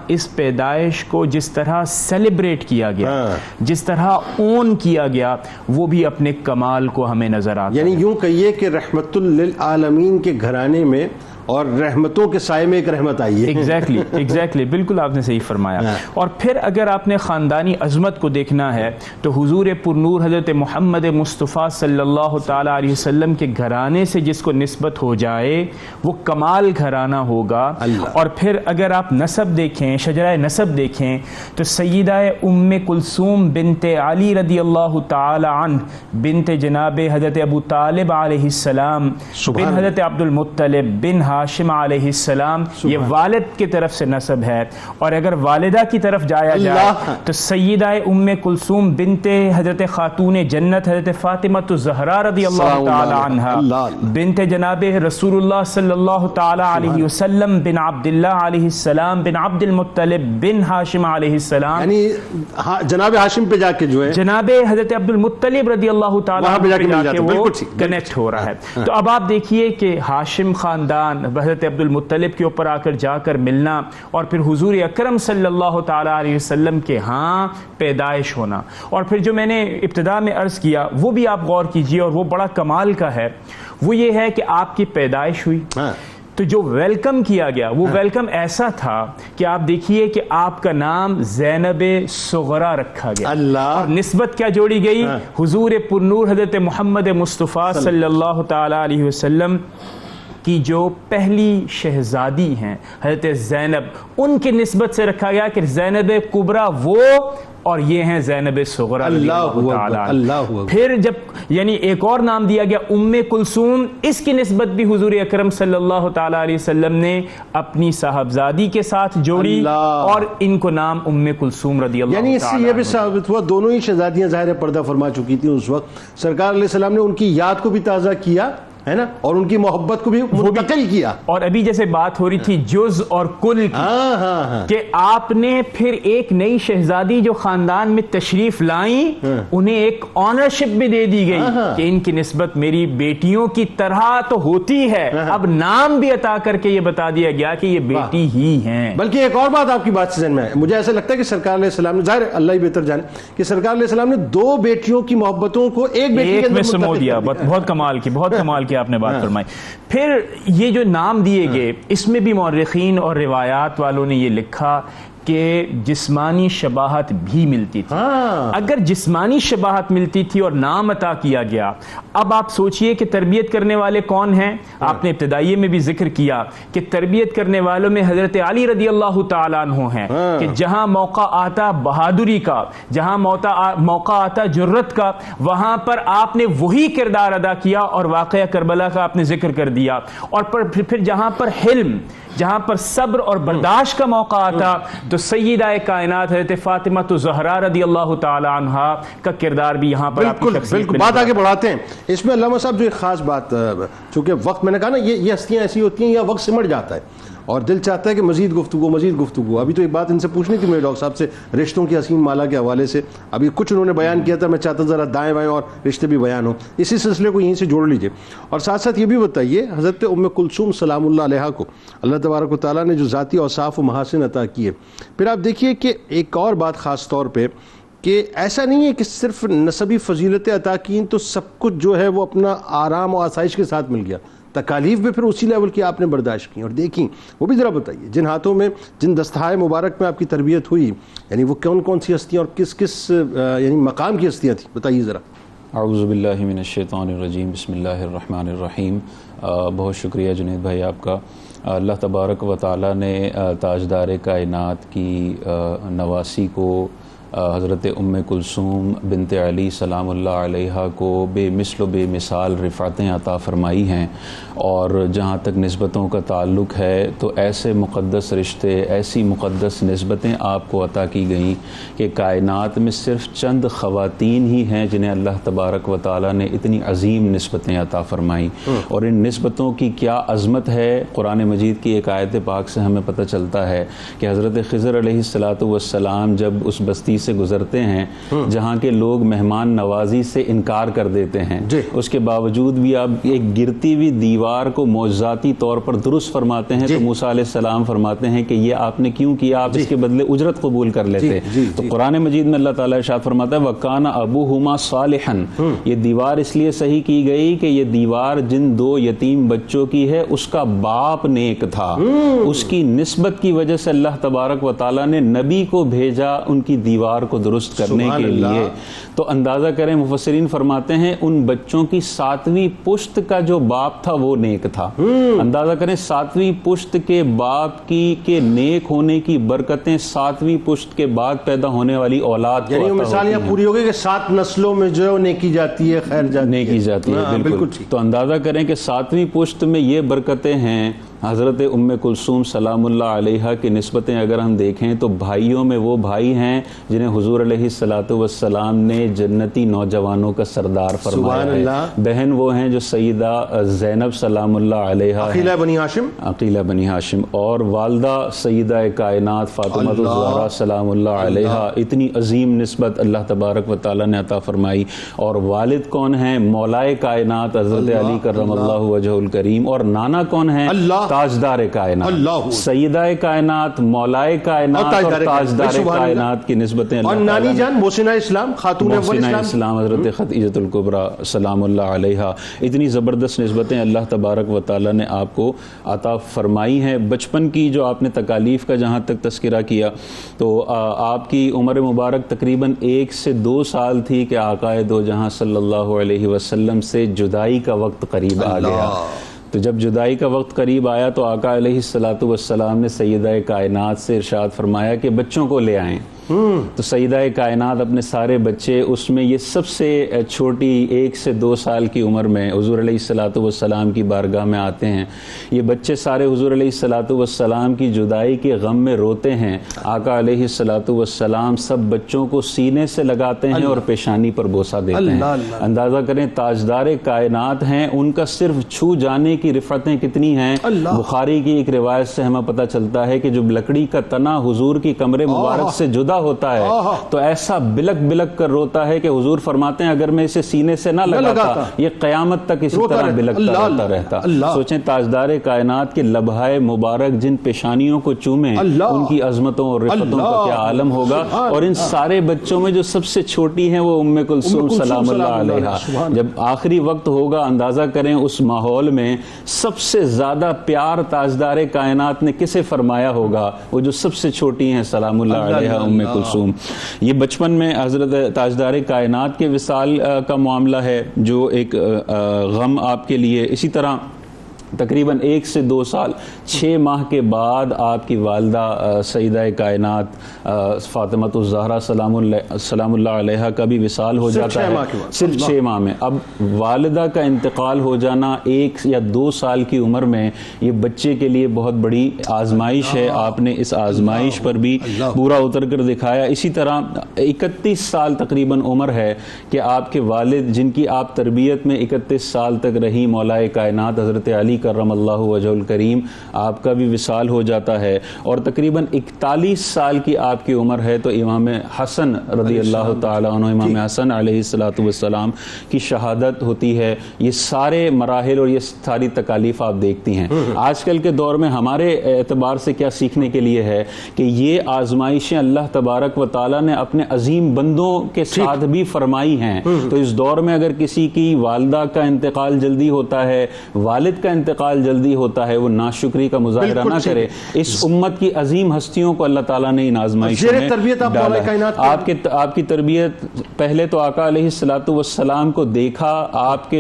اس پیدائش کو جس طرح سیلیبریٹ کیا گیا، جس طرح اون کیا گیا، وہ بھی اپنے کمال کو ہمیں نظر آتا ہے. یعنی یوں کہیے کہ رحمت للعالمین کے گھرانے میں اور رحمتوں کے سائے میں ایک رحمت آئی ہے. ایگزیکٹلی بالکل آپ نے صحیح فرمایا. اور پھر اگر آپ نے خاندانی عظمت کو دیکھنا ہے تو حضور پرنور حضرت محمد مصطفیٰ صلی اللہ تعالی علیہ وسلم کے گھرانے سے جس کو نسبت ہو جائے وہ کمال گھرانہ ہوگا. اور پھر اگر آپ نسب دیکھیں، شجرہ نسب دیکھیں، تو سیدہ ام کلثوم بنت علی رضی اللہ تعالی عنہ بنت جناب حضرت ابو طالب علیہ السلام بن حضرت عبد المطلب بن ہاشم علیہ السلام، یہ والد کی طرف سے نسب ہے. اور اگر والدہ کی طرف جایا جائے تو سیدہ ام کلثوم بنت حضرت خاتون جنت حضرت فاطمہ الزہرا رضی اللہ تعالی عنہا بنت جناب رسول اللہ صلی اللہ تعالی علیہ وسلم بن عبد اللہ علیہ السلام بن عبد المطلب بن ہاشم علیہ السلام، یعنی جناب ہاشم پہ جا کے جو ہے جناب حضرت عبد المطلب رضی اللہ تعالی عنہ پہ جا کے وہ کنیکٹ ہو رہا ہے. تو اب آپ دیکھیے کہ ہاشم خاندان حضرت عبد المطلب کے اوپر آ کر جا کر ملنا، اور پھر حضور اکرم صلی اللہ تعالی علیہ وسلم کے پیدائش ہونا. اور پھر جو میں نے ابتدا میں عرض کیا وہ بھی آپ غور کیجئے، اور وہ بڑا کمال کا ہے. وہ یہ ہے کہ آپ کی پیدائش ہوئی تو جو ویلکم کیا گیا وہ ویلکم ایسا تھا کہ آپ دیکھیے کہ آپ کا نام زینب صغرا رکھا گیا. اور نسبت کیا جوڑی گئی؟ حضور پرنور حضرت محمد مصطفیٰ صلی اللہ تعالی علیہ وسلم کی جو پہلی شہزادی ہیں حضرت زینب، ان کی نسبت سے رکھا گیا کہ زینب کبریٰ وہ، اور یہ ہیں زینب صغریٰ رضی اللہ تعالی عنہ. پھر جب یعنی ایک اور نام دیا گیا ام کلثوم، اس کی نسبت بھی حضور اکرم صلی اللہ تعالی علیہ وسلم نے اپنی صاحبزادی کے ساتھ جوڑی اور ان کو نام ام کلثوم رضی اللہ تعالی عنہ. یعنی اس سے یہ بھی ثابت ہوا دونوں ہی شہزادیاں ظاہر پردہ فرما چکی تھیں اس وقت، سرکار علیہ السلام نے ان کی یاد کو بھی تازہ کیا ہے نا، اور ان کی محبت کو بھی منتقل کیا. اور ابھی جیسے بات ہو رہی تھی جز اور کل کی، کہ آپ نے پھر ایک نئی شہزادی جو خاندان میں تشریف لائیں انہیں ایک آنرشپ بھی دے دی گئی کہ ان کی نسبت میری بیٹیوں کی طرح تو ہوتی ہے، اب نام بھی عطا کر کے یہ بتا دیا گیا کہ یہ بیٹی ہی ہیں. بلکہ ایک اور بات آپ کی بات سے ذہن میں ہے، مجھے ایسا لگتا ہے کہ سرکار علیہ السلام نے، ظاہر اللہ ہی بہتر جانے، کہ سرکار علیہ السلام نے 2 بیٹیوں کی محبتوں کو ایک بیٹی کے اندر سمو دیا. بہت کمال کی آپ نے بات فرمائی. پھر یہ جو نام دیے گئے اس میں بھی مورخین اور روایات والوں نے یہ لکھا کہ جسمانی شباہت بھی ملتی تھی. اگر جسمانی شباہت ملتی تھی اور نام عطا کیا گیا، اب آپ سوچئے کہ تربیت کرنے والے کون ہیں؟ آپ نے ابتدائیے میں بھی ذکر کیا کہ تربیت کرنے والوں میں حضرت علی رضی اللہ تعالیٰ عنہ ہیں، کہ جہاں موقع آتا بہادری کا، جہاں موقع آتا جرت کا، وہاں پر آپ نے وہی کردار ادا کیا اور واقعہ کربلا کا آپ نے ذکر کر دیا. اور پھر جہاں پر حلم، جہاں پر صبر اور برداشت کا موقع آتا تو سیدہ کائنات حضرت فاطمہ الزہرا رضی اللہ تعالی عنہا کا کردار بھی یہاں پر بالکل بات آگے بڑھاتے ہیں. اس میں علامہ صاحب جو ایک خاص بات، چونکہ وقت میں نے کہا نا یہ ہستیاں ایسی ہوتی ہیں یا وقت سمٹ جاتا ہے، اور دل چاہتا ہے کہ مزید گفتگو. ابھی تو ایک بات ان سے پوچھنی تھی میرے ڈاکٹر صاحب سے رشتوں کی حسین مالا کے حوالے سے. ابھی کچھ انہوں نے بیان کیا تھا, میں چاہتا ذرا دائیں بائیں اور رشتے بھی بیان ہوں, اسی سلسلے کو یہیں سے جوڑ لیجئے. اور ساتھ ساتھ یہ بھی بتائیے, حضرت ام کلثوم سلام اللہ علیہا کو اللہ تبارک و تعالیٰ نے جو ذاتی اوصاف و محاسن عطا کیے, پھر آپ دیکھیے کہ ایک اور بات خاص طور پہ کہ ایسا نہیں ہے کہ صرف نسبی فضیلتیں عطا کیں تو سب کچھ جو ہے وہ اپنا آرام و آسائش کے ساتھ مل گیا, تکالیف بھی پھر اسی لیول کی آپ نے برداشت کی اور دیکھیں. وہ بھی ذرا بتائیے, جن ہاتھوں میں جن دستہائے مبارک میں آپ کی تربیت ہوئی, یعنی وہ کون کون سی ہستیاں اور کس کس یعنی مقام کی ہستیاں تھیں, بتائیے ذرا. اعوذ باللہ من الشیطان الرجیم, بسم اللہ الرحمن الرحیم. بہت شکریہ جنید بھائی آپ کا. اللہ تبارک و تعالیٰ نے تاجدار کائنات کی نواسی کو حضرت ام کلثوم بنت علی سلام اللہ علیہا کو بے مثل و بے مثال رفعتیں عطا فرمائی ہیں. اور جہاں تک نسبتوں کا تعلق ہے تو ایسے مقدس رشتے, ایسی مقدس نسبتیں آپ کو عطا کی گئیں کہ کائنات میں صرف چند خواتین ہی ہیں جنہیں اللہ تبارک و تعالیٰ نے اتنی عظیم نسبتیں عطا فرمائیں. اور ان نسبتوں کی کیا عظمت ہے, قرآن مجید کی ایک آیت پاک سے ہمیں پتہ چلتا ہے کہ حضرت خضر علیہ السلام جب اس بستی سے گزرتے ہیں جہاں کے لوگ مہمان نوازی سے انکار کر دیتے ہیں, اس کے باوجود بھی آپ ایک گرتی ہوئی دیوار کو معجزاتی طور پر درست فرماتے ہیں. تو موسیٰ علیہ السلام فرماتے ہیں کہ یہ آپ نے کیوں کیا, آپ اس کے بدلے اجرت قبول کر لیتے. تو قرآن مجید میں اللہ تعالیٰ ارشاد فرماتا ہے وَكَانَ أَبُوهُمَا صَالِحًا, یہ دیوار اس لیے صحیح کی گئی کہ یہ دیوار جن دو یتیم بچوں کی ہے اس کا باپ نیک تھا. اس کی نسبت کی وجہ سے اللہ تبارک و تعالیٰ نے نبی کو بھیجا ان کی دیوار کو درست کرنے کے لیے. تو اندازہ کریں, مفسرین فرماتے ہیں ان بچوں کی 7ویں پشت کا جو باپ تھا وہ نیک تھا. اندازہ کریں 7ویں پشت کے باپ کی کے نیک ہونے کی برکتیں 7ویں پشت کے بعد پیدا ہونے والی اولاد کو یعنی مثال یہ پوری ہو گئی کہ 7 نسلوں میں جو ہے نیکی جاتی ہے, خیر جاتی ہے. بالکل. تو اندازہ کریں کہ 7ویں پشت میں یہ برکتیں ہیں. حضرت ام کلثوم سلام اللہ علیہا کی نسبتیں اگر ہم دیکھیں تو بھائیوں میں وہ بھائی ہیں جنہیں حضور علیہ السلام نے جنتی نوجوانوں کا سردار فرمایا ہے. بہن وہ ہیں جو سیدہ زینب سلام اللہ علیہا, عقیلہ بنی ہاشم, اور والدہ سیدہ کائنات فاطمہ الزہرا سلام اللہ علیہا. اتنی عظیم نسبت اللہ تبارک و تعالیٰ نے عطا فرمائی. اور والد کون ہیں؟ مولائے کائنات حضرت علی کرم اللہ وجہہ الکریم. اور نانا کون ہیں؟ تاجدار کائنات, سیدہ کائنات, مولائے کائنات اور تاجدار کائنات کی نسبتیں. اور نانی جان محسنہ اسلام, خاتون اسلام حضرت خدیجہ الکبریٰ سلام اللہ علیہا. اتنی زبردست نسبتیں اللہ تبارک و تعالیٰ نے آپ کو عطا فرمائی ہیں. بچپن کی جو آپ نے تکالیف کا جہاں تک تذکرہ کیا تو آپ کی عمر مبارک تقریباً 1 سے 2 سال تھی کہ آقا دو جہاں صلی اللہ علیہ وسلم سے جدائی کا وقت قریب آ گیا. تو جب جدائی کا وقت قریب آیا تو آقا علیہ السلام نے سیدہ کائنات سے ارشاد فرمایا کہ بچوں کو لے آئیں. تو سیدہ کائنات اپنے سارے بچے, اس میں یہ سب سے چھوٹی 1 سے 2 سال کی عمر میں حضور علیہ السلام کی بارگاہ میں آتے ہیں. یہ بچے سارے حضور علیہ السلام کی جدائی کے غم میں روتے ہیں. آقا علیہ السلام سب بچوں کو سینے سے لگاتے ہیں اور پیشانی پر بوسہ دیتے ہیں. اندازہ کریں تاجدار کائنات ہیں, ان کا صرف چھو جانے کی رفعتیں کتنی ہیں. بخاری کی ایک روایت سے ہمیں پتہ چلتا ہے کہ جب لکڑی کا تنا حضور کی کمرے مبارک سے جدا ہوتا ہے تو ایسا بلک بلک کر روتا ہے کہ حضور فرماتے ہیں اگر میں اسے سینے سے نہ لگاتا یہ قیامت تک اسی طرح بلکتا روتا رہتا. سوچیں تاجدار کائنات کے لبھائے مبارک جن پیشانیوں کو چومیں ان کی عظمتوں اور رفتوں کا کیا عالم ہوگا. اور ان سارے بچوں میں جو سب سے چھوٹی ہیں وہ ام کلثوم سلام اللہ علیہا. جب آخری وقت ہوگا اندازہ کریں اس ماحول میں سب سے زیادہ پیار تاجدار کائنات نے کسے فرمایا ہوگا؟ وہ جو سب سے چھوٹی ہیں سلام اللہ علیہا ام کلثوم. یہ بچپن میں حضرت تاجدار کائنات کے وصال کا معاملہ ہے جو ایک غم آپ کے لیے. اسی طرح تقریباً 1 سے 2 سال 6 ماہ کے بعد آپ کی والدہ سیدہ کائنات فاطمہ الزہرا سلام اللہ علیہا کا بھی وصال ہو جاتا ہے صرف 6 ماہ میں. اب والدہ کا انتقال ہو جانا 1 یا 2 سال کی عمر میں یہ بچے کے لیے بہت بڑی آزمائش ہے. آپ نے اس آزمائش پر بھی پورا اتر کر دکھایا. اسی طرح 31 سال تقریباً عمر ہے کہ آپ کے والد جن کی آپ تربیت میں 31 سال تک رہی, مولائے کائنات حضرت علی کرم اللہ وجہہ الکریم آپ کا بھی وصال ہو جاتا ہے، اور تقریباً 41 سال کی آپ کی عمر ہے تو امام حسن رضی اللہ تعالیٰ عنہ، امام حسن علیہ السلام کی شہادت ہوتی ہے۔ یہ سارے مراحل اور یہ ساری تکالیف آپ دیکھتی ہیں۔ آج کل کے دور میں ہمارے اعتبار سے کیا سیکھنے کے لیے ہے کہ یہ آزمائشیں اللہ تبارک و تعالیٰ نے اپنے عظیم بندوں کے ساتھ بھی فرمائی ہیں۔ تو اس دور میں اگر کسی کی والدہ کا انتقال جلدی ہوتا ہے، والد کا انتقال جلدی ہوتا ہے، وہ ناشکری کا مظاہرہ نہ کرے۔ اس امت کی عظیم ہستیوں کو اللہ تعالیٰ نے ان آزمائشوں میں ڈالا ہے۔ آپ کی تربیت پہلے تو آقا علیہ السلام کو دیکھا، آپ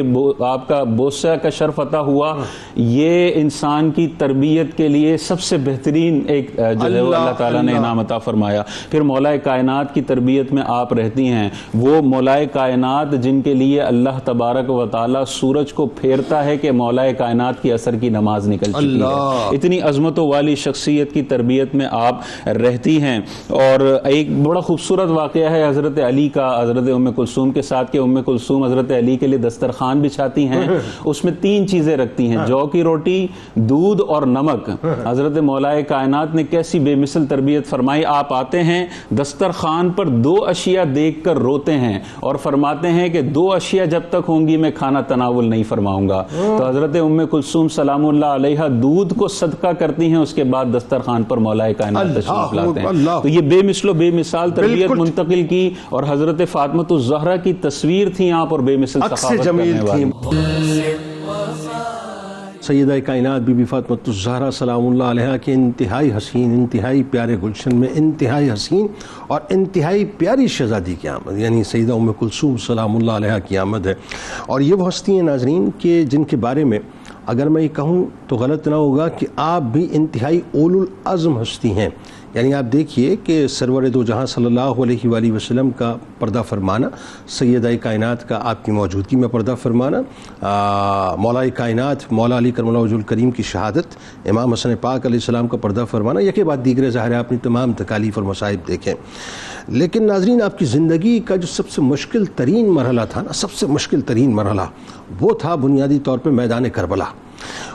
کا بوسہ کا شرف عطا ہوا، یہ انسان کی تربیت کے لیے سب سے بہترین ایک جو ہے وہ اللہ تعالیٰ نے انعام عطا فرمایا۔ پھر مولا کائنات کی تربیت میں آپ رہتی ہیں، وہ مولا کائنات جن کے لیے اللہ تبارک و تعالیٰ سورج کو پھیرتا ہے کہ مولا کائنات کی عصر کی نماز نکل چکی ہے۔ اتنی عظمتوں والی شخصیت کی تربیت میں آپ رہتی ہیں۔ اور ایک بڑا خوبصورت واقعہ ہے حضرت علی کا، حضرت ام کلثوم کے ساتھ، کہ ام کلثوم حضرت علی کے لیے دسترخوان بچھاتی ہیں، اس میں 3 چیزیں رکھتی ہیں، جو کی روٹی، دودھ اور نمک۔ حضرت مولا کائنات نے کیسی بے مثل تربیت فرمائی۔ آپ آتے ہیں دسترخوان پر 2 اشیاء دیکھ کر روتے ہیں اور فرماتے ہیں کہ 2 اشیاء جب تک ہوں گی میں کھانا تناول نہیں فرماؤں گا۔ تو حضرت ام کلثوم سلام اللہ علیہا دودھ کو صدقہ کرتی ہیں، اس کے بعد دسترخوان پر مولا کائنات تشریف لاتے ہیں۔ تو یہ بے مثل و بے مثال تربیت منتقل کی، اور حضرت فاطمہ الزہرا کی تصویر تھی آپ، اور بے مثل سخاوت کرنے والی۔ سیدہ کائنات بی بی فاطمہ الزہرا سلام اللہ علیہا کے انتہائی حسین، انتہائی پیارے گلشن میں انتہائی حسین اور انتہائی پیاری شہزادی کی آمد، یعنی سیدہ ام کلثوم سلام اللہ علیہا کی آمد ہے۔ اور یہ وہ ہستی ہیں ناظرین کہ جن کے بارے میں اگر میں یہ کہوں تو غلط نہ ہوگا کہ آپ بھی انتہائی اولو العزم ہستی ہیں۔ یعنی آپ دیکھیے کہ سرور دو جہاں صلی اللہ علیہ وآلہ وسلم کا پردہ فرمانا، سیدہ کائنات کا آپ کی موجودگی میں پردہ فرمانا، مولا کائنات مولا علی کرم اللہ وجہہ الکریم کی شہادت، امام حسن پاک علیہ السلام کا پردہ فرمانا، یکے بعد دیگر ظاہر ہے اپنی تمام تکالیف اور مصائب دیکھیں۔ لیکن ناظرین آپ کی زندگی کا جو سب سے مشکل ترین مرحلہ تھا نا، سب سے مشکل ترین مرحلہ وہ تھا بنیادی طور پہ میدان کربلا۔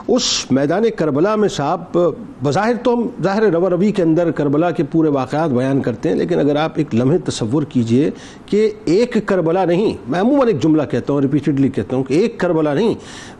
اس میدان کربلا میں صاحب بظاہر تو ہم ظاہر رو روی کے اندر کربلا کے پورے واقعات بیان کرتے ہیں، لیکن اگر آپ ایک لمحے تصور کیجئے کہ ایک کربلا نہیں، میں عموماً ایک جملہ کہتا ہوں، ریپیٹڈلی کہتا ہوں کہ ایک کربلا نہیں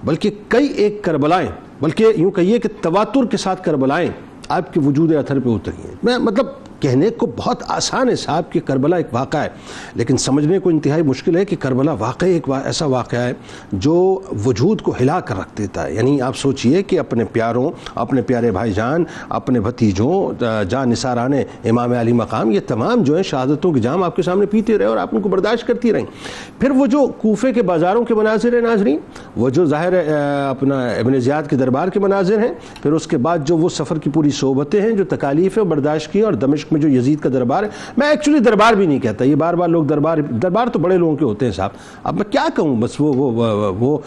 بلکہ کئی ایک کربلائیں، بلکہ یوں کہیے کہ تواتر کے ساتھ کربلائیں آپ کے وجود اثر پہ اتری ہیں۔ میں مطلب کہنے کو بہت آسان ہے صاحب کہ کربلا ایک واقعہ ہے، لیکن سمجھنے کو انتہائی مشکل ہے کہ کربلا واقعی ایک ایسا واقعہ ہے جو وجود کو ہلا کر رکھ دیتا ہے۔ یعنی آپ سوچئے کہ اپنے پیاروں، اپنے پیارے بھائی جان، اپنے بھتیجوں، جان نثاران امام علی مقام، یہ تمام جو ہیں شہادتوں کے جام آپ کے سامنے پیتے رہے اور آپ ان کو برداشت کرتی رہیں۔ پھر وہ جو کوفے کے بازاروں کے مناظر ہیں ناظرین، وہ جو ظاہر اپنا ابن زیاد کے دربار کے مناظر ہیں، پھر اس کے بعد جو وہ سفر کی پوری صحبتیں ہیں جو تکالیف برداشت کی، اور دمشق میں جو یزید کا دربار ہے، میں ایکچولی دربار بھی نہیں کہتا، یہ بار بار لوگ دربار تو بڑے لوگوں کے ہوتے ہیں صاحب، اب میں کیا کہوں، بس وہ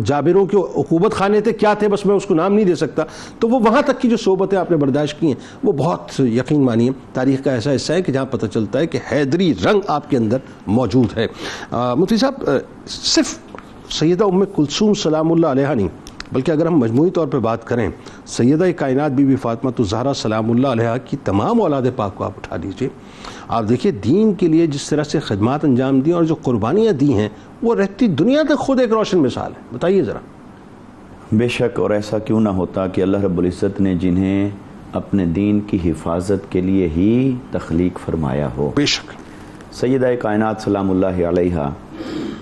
جابروں کے عقوبت خانے تھے، کیا تھے، بس میں اس کو نام نہیں دے سکتا۔ تو وہ وہاں تک کی جو صحبتیں آپ نے برداشت کی ہیں وہ بہت یقین مانیے تاریخ کا ایسا حصہ ہے کہ جہاں پتہ چلتا ہے کہ حیدری رنگ آپ کے اندر موجود ہے۔ مفتی صاحب صرف سیدہ ام کلثوم سلام اللہ علیہا نہیں، بلکہ اگر ہم مجموعی طور پہ بات کریں سیدہ کائنات بی بی فاطمہ الزہرا سلام اللہ علیہا کی تمام اولاد پاک کو آپ اٹھا لیجئے، آپ دیکھیے دین کے لیے جس طرح سے خدمات انجام دی اور جو قربانیاں دی ہیں وہ رہتی دنیا تک خود ایک روشن مثال ہے۔ بتائیے ذرا۔ بے شک، اور ایسا کیوں نہ ہوتا کہ اللہ رب العزت نے جنہیں اپنے دین کی حفاظت کے لیے ہی تخلیق فرمایا ہو۔ بے شک۔ سیدہ کائنات سلام اللہ علیہا،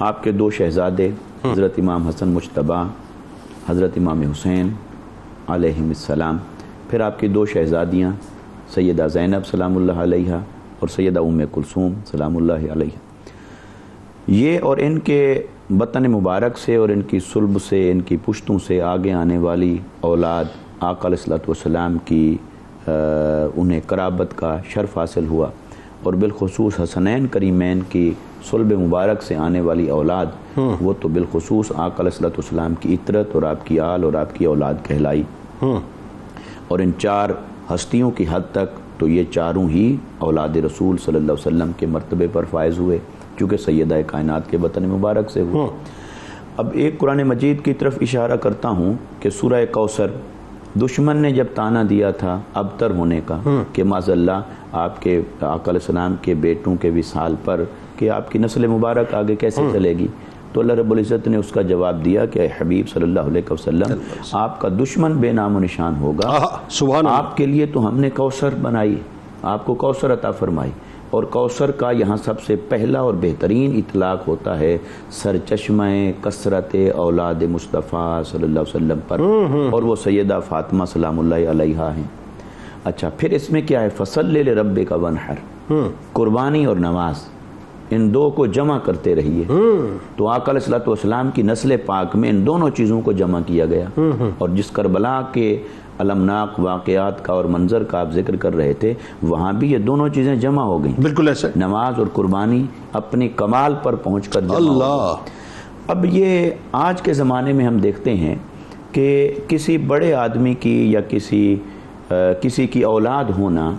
آپ کے 2 شہزادے حضرت امام حسن مجتبیٰ، حضرت امام حسین علیہم السلام، پھر آپ کی 2 شہزادیاں سیدہ زینب سلام اللہ علیہا اور سیدہ ام کلثوم سلام اللہ علیہا، یہ اور ان کے بطن مبارک سے اور ان کی صلب سے، ان کی پشتوں سے آگے آنے والی اولاد آقا علیہ الصلوۃ والسلام کی انہیں قرابت کا شرف حاصل ہوا، اور بالخصوص حسنین کریمین کی صلب مبارک سے آنے والی اولاد وہ تو بالخصوص آقا علیہ الصلوۃ والسلام کی عطرت اور آپ کی آل اور آپ کی اولاد کہلائی۔ اور ان 4 ہستیوں کی حد تک تو یہ 4 ہی اولاد رسول صلی اللہ علیہ وسلم کے مرتبے پر فائز ہوئے، چونکہ سیدہ کائنات کے بطن مبارک سے ہوئے۔ اب ایک قرآن مجید کی طرف اشارہ کرتا ہوں کہ سورہ کوثر دشمن نے جب تانا دیا تھا ابتر ہونے کا کہ معاذ اللہ آپ کے آقا علیہ السلام کے بیٹوں کے وصال پر کہ آپ کی نسل مبارک آگے کیسے چلے گی، تو اللہ رب العزت نے اس کا جواب دیا کہ اے حبیب صلی اللہ علیہ وسلم آپ کا دشمن بے نام و نشان ہوگا، سبحان اللہ، آپ کے لیے تو ہم نے کوثر بنائی، آپ کو کوثر عطا فرمائی۔ اور کوثر کا یہاں سب سے پہلا اور بہترین اطلاق ہوتا ہے سرچشمہ کثرت اولاد مصطفیٰ صلی اللہ علیہ وسلم پر، اور وہ سیدہ فاطمہ سلام اللہ علیہا ہیں۔ اچھا پھر اس میں کیا ہے، فصلی لربک وانحر، قربانی اور نماز، ان دو کو جمع کرتے رہیے۔ تو آقا علیہ السلام کی نسل پاک میں ان دونوں چیزوں کو جمع کیا گیا، اور جس کربلا کے المناک واقعات کا اور منظر کا آپ ذکر کر رہے تھے، وہاں بھی یہ دونوں چیزیں جمع ہو گئیں، بالکل ایسے، نماز اور قربانی اپنی کمال پر پہنچ کر جمع ہو گئی۔ اب یہ آج کے زمانے میں ہم دیکھتے ہیں کہ کسی بڑے آدمی کی یا کسی کی اولاد ہونا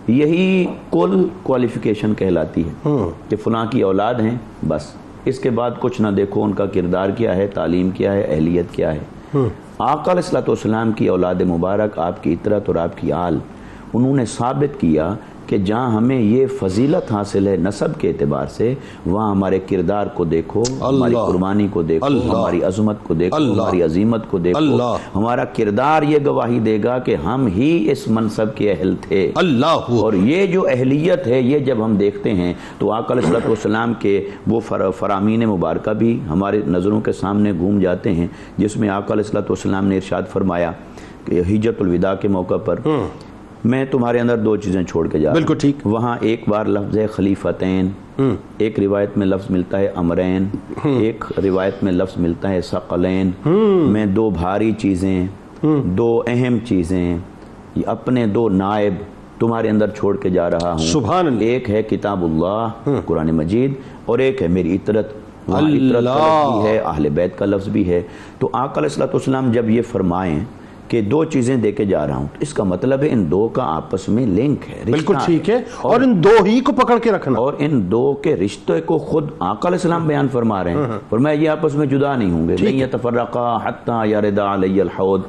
یہی کل کوالیفیکیشن کہلاتی ہے کہ فلاں کی اولاد ہیں، بس اس کے بعد کچھ نہ دیکھو ان کا کردار کیا ہے، تعلیم کیا ہے، اہلیت کیا ہے۔ آقا علیہ السلام کی اولاد مبارک، آپ کی اطرت اور آپ کی آل، انہوں نے ثابت کیا کہ جہاں ہمیں یہ فضیلت حاصل ہے نسب کے اعتبار سے، وہاں ہمارے کردار کو دیکھو، ہماری قربانی کو دیکھو، ہماری عظمت کو دیکھو، ہماری عظیمت کو دیکھو، ہمارا کردار یہ گواہی دے گا کہ ہم ہی اس منصب کے اہل تھے۔ اور یہ جو اہلیت ہے، یہ جب ہم دیکھتے ہیں تو آقا علیہ السلام کے وہ فرامین مبارکہ بھی ہمارے نظروں کے سامنے گھوم جاتے ہیں، جس میں آقا علیہ السلام نے ارشاد فرمایا کہ حجۃ الوداع کے موقع پر میں تمہارے اندر دو چیزیں چھوڑ کے جا رہا ہوں۔ بالکل ٹھیک۔ وہاں ایک بار لفظ ہے خلیفتین، ایک روایت میں لفظ ملتا ہے امرین، ایک روایت میں لفظ ملتا ہے ثقلین۔ میں دو بھاری چیزیں، دو اہم چیزیں، اپنے دو نائب تمہارے اندر چھوڑ کے جا رہا ہوں۔ سبحان اللہ۔ ایک ہے کتاب اللہ قرآن مجید، اور ایک ہے میری اطرت۔ وہاں اطرت کا لفظ بھی ہے، اہل بیت کا لفظ بھی ہے۔ تو آقا علیہ السلام جب یہ فرمائیں کہ دو چیزیں دے کے جا رہا ہوں، اس کا مطلب ہے ان دو کا آپس میں لنک ہے، بالکل ٹھیک ہے، اور ان دو ہی کو پکڑ کے رکھنا، اور ان دو کے رشتے کو خود آقا علیہ السلام بیان فرما رہے ہیں، فرمایا یہ آپس میں جدا نہیں ہوں گے، لن یتفرقا حتی یرد علی الحوض،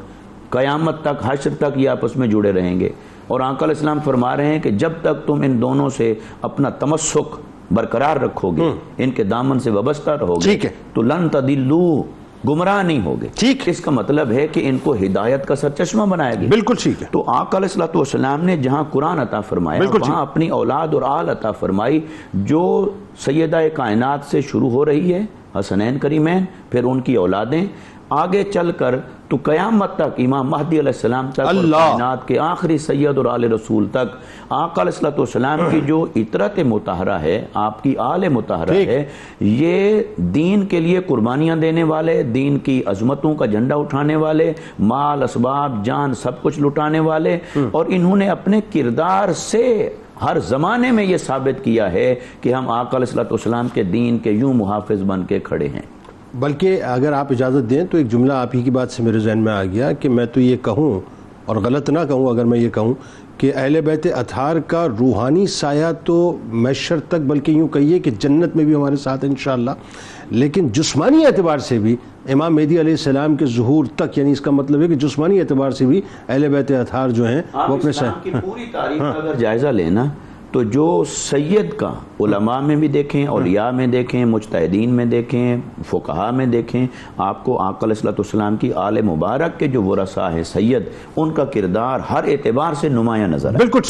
قیامت تک، حشر تک یہ آپس میں جڑے رہیں گے۔ اور آقا علیہ السلام فرما رہے ہیں کہ جب تک تم ان دونوں سے اپنا تمسک برقرار رکھو گے، ان کے دامن سے وابستہ رہو گے، تو لن تضلوا، گمراہ نہیں ہوگے۔ ٹھیک، اس کا مطلب ہے کہ ان کو ہدایت کا سرچشمہ بنایا گیا۔ بالکل ٹھیک ہے۔ تو آقا علیہ السلام نے جہاں قرآن عطا فرمایا، وہاں اپنی اولاد اور آل عطا فرمائی، جو سیدہ کائنات سے شروع ہو رہی ہے، حسنین کریمین، پھر ان کی اولادیں، آگے چل کر تو قیامت تک امام مہدی علیہ السلام تک، اور کائنات کے آخری سید اور آل رسول تک، آقا علیہ السلام کی جو اطرت مطہرہ ہے، آپ کی آل مطہرہ ہے، یہ دین کے لیے قربانیاں دینے والے، دین کی عظمتوں کا جھنڈا اٹھانے والے، مال اسباب جان سب کچھ لٹانے والے، اور انہوں نے اپنے کردار سے ہر زمانے میں یہ ثابت کیا ہے کہ ہم آقا علیہ السلام کے دین کے یوں محافظ بن کے کھڑے ہیں۔ بلکہ اگر آپ اجازت دیں تو ایک جملہ آپ ہی کی بات سے میرے ذہن میں آ گیا کہ میں تو یہ کہوں، اور غلط نہ کہوں اگر میں یہ کہوں، کہ اہل بیت اطہار کا روحانی سایہ تو محشر تک، بلکہ یوں کہیے کہ جنت میں بھی ہمارے ساتھ انشاءاللہ، لیکن جسمانی اعتبار سے بھی امام مہدی علیہ السلام کے ظہور تک، یعنی اس کا مطلب ہے کہ جسمانی اعتبار سے بھی اہل بیت اطہار جو ہیں وہ اپنے اسلام کی پوری تاریخ کا اگر جائزہ لینا تو جو سید کا علماء میں بھی دیکھیں، اولیاء میں دیکھیں، مجتہدین میں دیکھیں، فقہاء میں دیکھیں، آپ کو آقا علیہ السلام کی آل مبارک کے جو ورثاء ہیں سید، ان کا کردار ہر اعتبار سے نمایاں نظر ہے۔ بالکل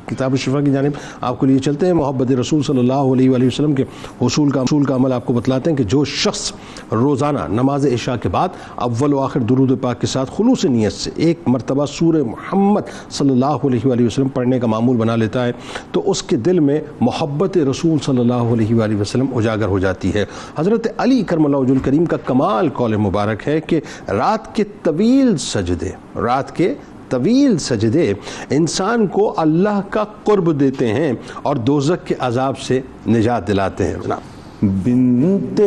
کتاب الشفا کی جانب آپ کو لیے چلتے ہیں۔ محبت رسول صلی اللہ علیہ وآلہ وسلم کے حصول کا عمل آپ کو بتلاتے ہیں کہ جو شخص روزانہ نماز عشاء کے بعد اول و آخر درود پاک کے ساتھ خلوص نیت سے ایک مرتبہ سورہ محمد صلی اللہ علیہ وآلہ وسلم پڑھنے کا معمول بنا لیتا ہے تو اس کے دل میں محبت رسول صلی اللہ علیہ وآلہ وسلم اجاگر ہو جاتی ہے۔ حضرت علی کرم اللہ وجہ الکریم کا کمال قول مبارک ہے کہ رات کے طویل سجدے انسان کو اللہ کا قرب دیتے ہیں اور دوزخ کے عذاب سے نجات دلاتے ہیں۔ جناب بنت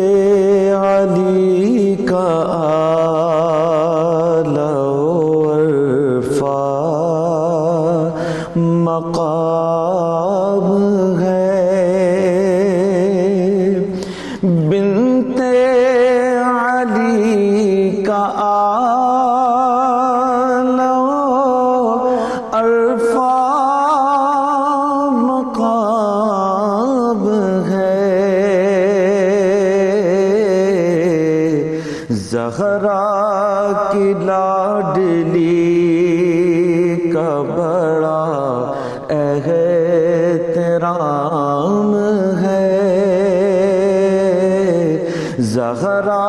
علی کا اعلی عرفہ مقام ہے، ہے زہرا کی لاڈلی کا بڑا احترام ہے زہرا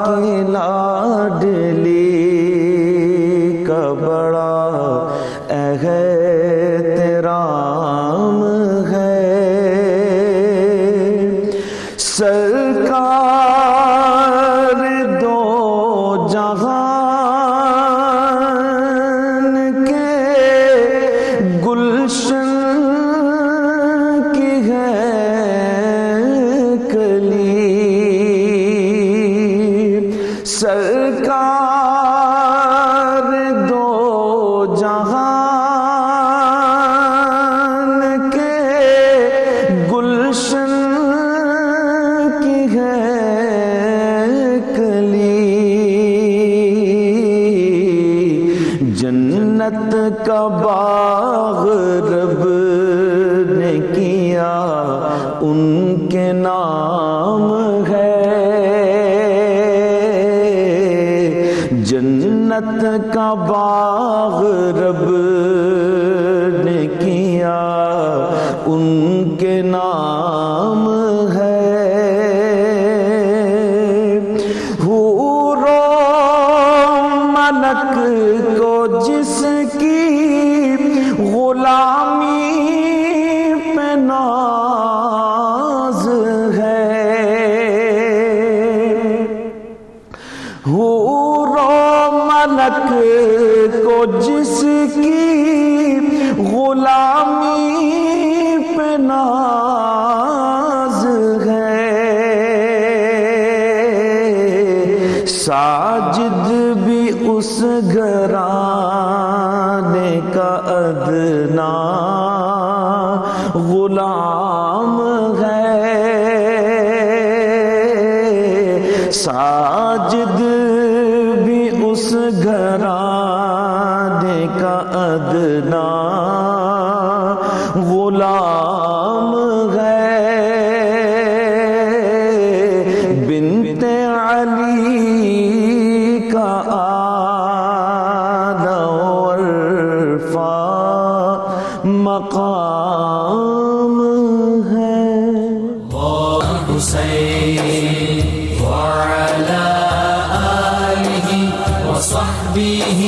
کی لاڈلی کا بڑا احترام ہے سرکار دو جہان کے گلشن کی ہے کلی سرکار دو جہان کے گلشن کی ہے کلی جنت کا باغ رب نے کیا ان کے نام ہے جنت کا باغ رب نے کیا ان کے نام ہے حور و ملک کو جس کی غلامی پہ ناز ہے حور و ملک کو جس کی غلامی پہ ناز ہے ساجد بھی اس گھرانے کا ادنا غلام ہے ساجد بھی اس گھرانے کا ادنا غلام ہے بنت علی کا اعلی وارفع مقام ہے حسین وعلى آلہ وصحبہ